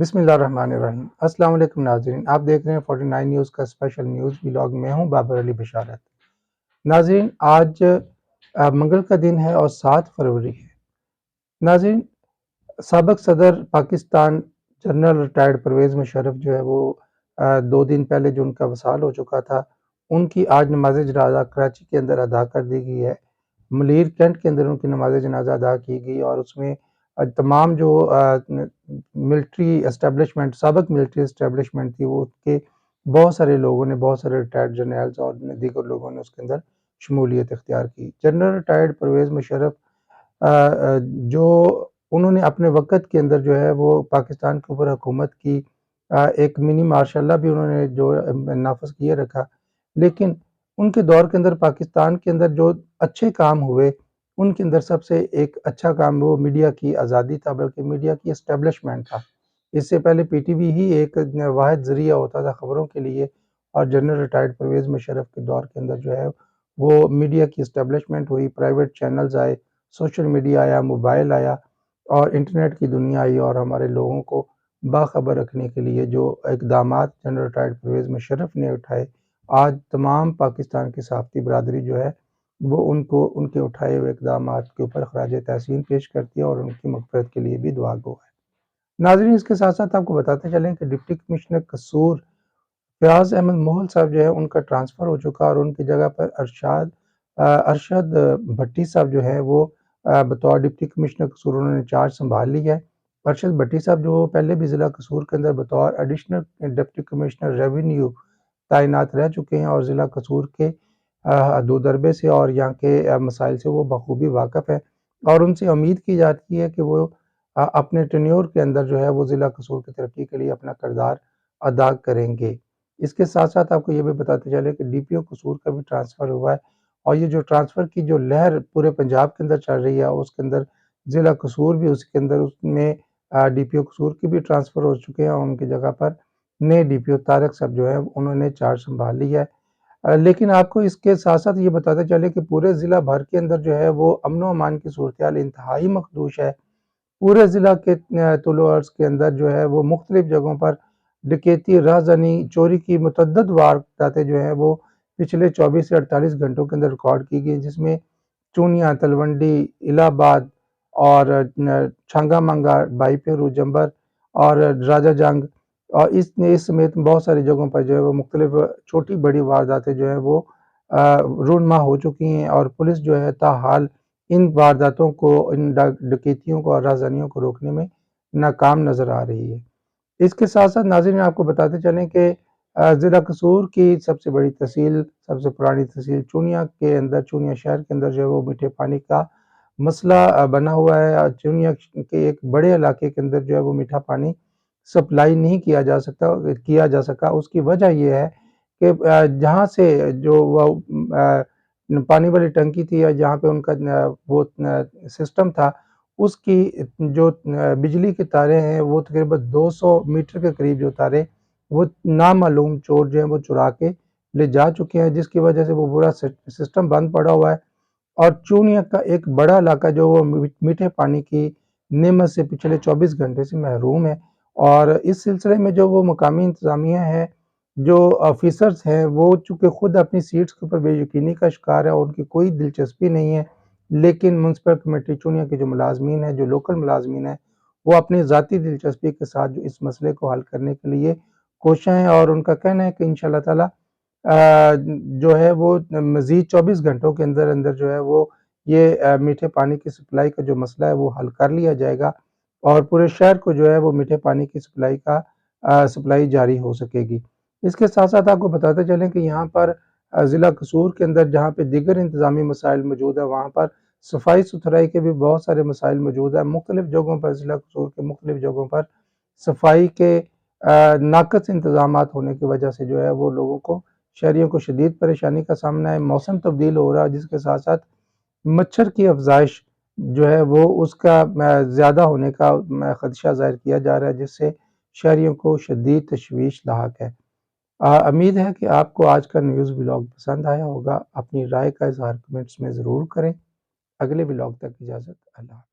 بسم اللہ الرحمن الرحیم۔ السلام علیکم ناظرین، آپ دیکھ رہے ہیں 49 نیوز کا اسپیشل نیوز ولاگ۔ میں ہوں بابر علی بشارت۔ ناظرین، آج منگل کا دن ہے اور 7 فروری ہے۔ ناظرین، سابق صدر پاکستان جنرل ریٹائرڈ پرویز مشرف جو ہے وہ 2 دن پہلے جو ان کا وصال ہو چکا تھا، ان کی آج نماز جنازہ کراچی کے اندر ادا کر دی گئی ہے۔ ملیر کینٹ کے اندر ان کی نماز جنازہ ادا کی گئی اور اس میں تمام جو ملٹری اسٹیبلشمنٹ سابق ملٹری اسٹیبلشمنٹ تھی، وہ کے بہت سارے لوگوں نے، بہت سارے ریٹائرڈ جرنیلز اور دیگر لوگوں نے اس کے اندر شمولیت اختیار کی۔ جنرل ریٹائرڈ پرویز مشرف جو انہوں نے اپنے وقت کے اندر جو ہے وہ پاکستان کے اوپر حکومت کی، ایک منی مارشل اللہ بھی انہوں نے جو نافذ کیے رکھا، لیکن ان کے دور کے اندر پاکستان کے اندر جو اچھے کام ہوئے، ان کے اندر سب سے ایک اچھا کام وہ میڈیا کی آزادی تھا، بلکہ میڈیا کی اسٹیبلشمنٹ تھا۔ اس سے پہلے پی ٹی وی ہی ایک واحد ذریعہ ہوتا تھا خبروں کے لیے، اور جنرل ریٹائرڈ پرویز مشرف کے دور کے اندر جو ہے وہ میڈیا کی اسٹیبلشمنٹ ہوئی، پرائیویٹ چینلز آئے، سوشل میڈیا آیا، موبائل آیا اور انٹرنیٹ کی دنیا آئی، اور ہمارے لوگوں کو باخبر رکھنے کے لیے جو اقدامات جنرل ریٹائرڈ پرویز مشرف نے اٹھائے، آج تمام پاکستان کی صحافتی برادری جو ہے وہ ان کے اٹھائے ہوئے اقدامات کے اوپر خراج تحسین پیش کرتی ہے اور ان کی مغفرت کے لیے بھی دعا گو ہے۔ ناظرین، اس کے ساتھ ساتھ آپ کو بتاتے چلیں کہ ڈپٹی کمشنر قصور فیاض احمد موہل صاحب جو ہے ان کا ٹرانسفر ہو چکا، اور ان کی جگہ پر ارشد بھٹی صاحب جو ہے وہ بطور ڈپٹی کمشنر قصور انہوں نے چارج سنبھال لیا ہے۔ ارشد بھٹی صاحب جو پہلے بھی ضلع قصور کے اندر بطور ایڈیشنل ڈپٹی کمشنر ریونیو تعینات رہ چکے ہیں، اور ضلع قصور کے حدود ضربے سے اور یہاں کے مسائل سے وہ بخوبی واقف ہے، اور ان سے امید کی جاتی ہے کہ وہ اپنے ٹینیور کے اندر جو ہے وہ ضلع قصور کی ترقی کے لیے اپنا کردار ادا کریں گے۔ اس کے ساتھ ساتھ آپ کو یہ بھی بتاتے چلے کہ ڈی پی او قصور کا بھی ٹرانسفر ہوا ہے، اور یہ جو ٹرانسفر کی جو لہر پورے پنجاب کے اندر چل رہی ہے، اس کے اندر ضلع قصور بھی اس کے اندر اس میں ڈی پی او قصور کی بھی ٹرانسفر ہو چکے ہیں، اور ان کی جگہ پر نئے ڈی پی او طارق صاحب جو ہے انہوں نے چارج سنبھال لیا ہے۔ لیکن آپ کو اس کے ساتھ ساتھ یہ بتاتے چلے کہ پورے ضلع بھر کے اندر جو ہے وہ امن و امان کی صورتحال انتہائی مخدوش ہے۔ پورے ضلع کے طلوع عرض کے اندر جو ہے وہ مختلف جگہوں پر ڈکیتی، رہزنی، چوری کی متعدد وارداتیں جو ہیں وہ پچھلے 24 سے 48 گھنٹوں کے اندر ریکارڈ کی گئی، جس میں چونیا، تلونڈی، الہ آباد اور چھنگا منگا، بائی پھیرو، جمبر اور راجہ جنگ، اور اس سمیت بہت ساری جگہوں پر جو ہے وہ مختلف چھوٹی بڑی وارداتیں جو ہیں وہ رونما ہو چکی ہیں، اور پولیس جو ہے تاحال ان وارداتوں کو، ان ڈکیتیوں کو اور رہزنیوں کو روکنے میں ناکام نظر آ رہی ہے۔ اس کے ساتھ ساتھ ناظرین آپ کو بتاتے چلیں کہ ضلع قصور کی سب سے بڑی تحصیل، سب سے پرانی تحصیل چونیا کے اندر، چونیا شہر کے اندر جو ہے وہ میٹھے پانی کا مسئلہ بنا ہوا ہے۔ چونیا کے ایک بڑے علاقے کے اندر جو ہے وہ میٹھا پانی سپلائی نہیں کیا جا سکا۔ اس کی وجہ یہ ہے کہ جہاں سے جو وہ پانی والی ٹنکی تھی، یا جہاں پہ ان کا وہ سسٹم تھا، اس کی جو بجلی کے تارے ہیں وہ تقریباً 200 میٹر کے قریب جو تارے وہ نامعلوم چور جو ہیں وہ چرا کے لے جا چکے ہیں، جس کی وجہ سے وہ پورا سسٹم بند پڑا ہوا ہے، اور چونیا کا ایک بڑا علاقہ جو وہ میٹھے پانی کی نعمت سے پچھلے 24 گھنٹے سے محروم ہے۔ اور اس سلسلے میں جو وہ مقامی انتظامیہ ہے، جو آفیسرز ہیں، وہ چونکہ خود اپنی سیٹس کے اوپر بے یقینی کا شکار ہے اور ان کی کوئی دلچسپی نہیں ہے، لیکن میونسپل کمیٹی چونیا کے جو ملازمین ہیں، جو لوکل ملازمین ہیں، وہ اپنی ذاتی دلچسپی کے ساتھ جو اس مسئلے کو حل کرنے کے لیے کوشاں ہیں، اور ان کا کہنا ہے کہ انشاءاللہ تعالی جو ہے وہ مزید 24 گھنٹوں کے اندر اندر جو ہے وہ یہ میٹھے پانی کی سپلائی کا جو مسئلہ ہے وہ حل کر لیا جائے گا، اور پورے شہر کو جو ہے وہ میٹھے پانی کی سپلائی جاری ہو سکے گی۔ اس کے ساتھ ساتھ آپ کو بتاتے چلیں کہ یہاں پر ضلع قصور کے اندر جہاں پہ دیگر انتظامی مسائل موجود ہیں، وہاں پر صفائی ستھرائی کے بھی بہت سارے مسائل موجود ہیں۔ مختلف جگہوں پر ضلع قصور کے مختلف جگہوں پر صفائی کے ناقص انتظامات ہونے کی وجہ سے جو ہے وہ لوگوں کو، شہریوں کو شدید پریشانی کا سامنا ہے۔ موسم تبدیل ہو رہا ہے، جس کے ساتھ ساتھ مچھر کی افزائش جو ہے وہ اس کا زیادہ ہونے کا خدشہ ظاہر کیا جا رہا ہے، جس سے شہریوں کو شدید تشویش لاحق ہے۔ امید ہے کہ آپ کو آج کا نیوز ولاگ پسند آیا ہوگا۔ اپنی رائے کا اظہار کمنٹس میں ضرور کریں۔ اگلے ولاگ تک اجازت، اللہ حافظ۔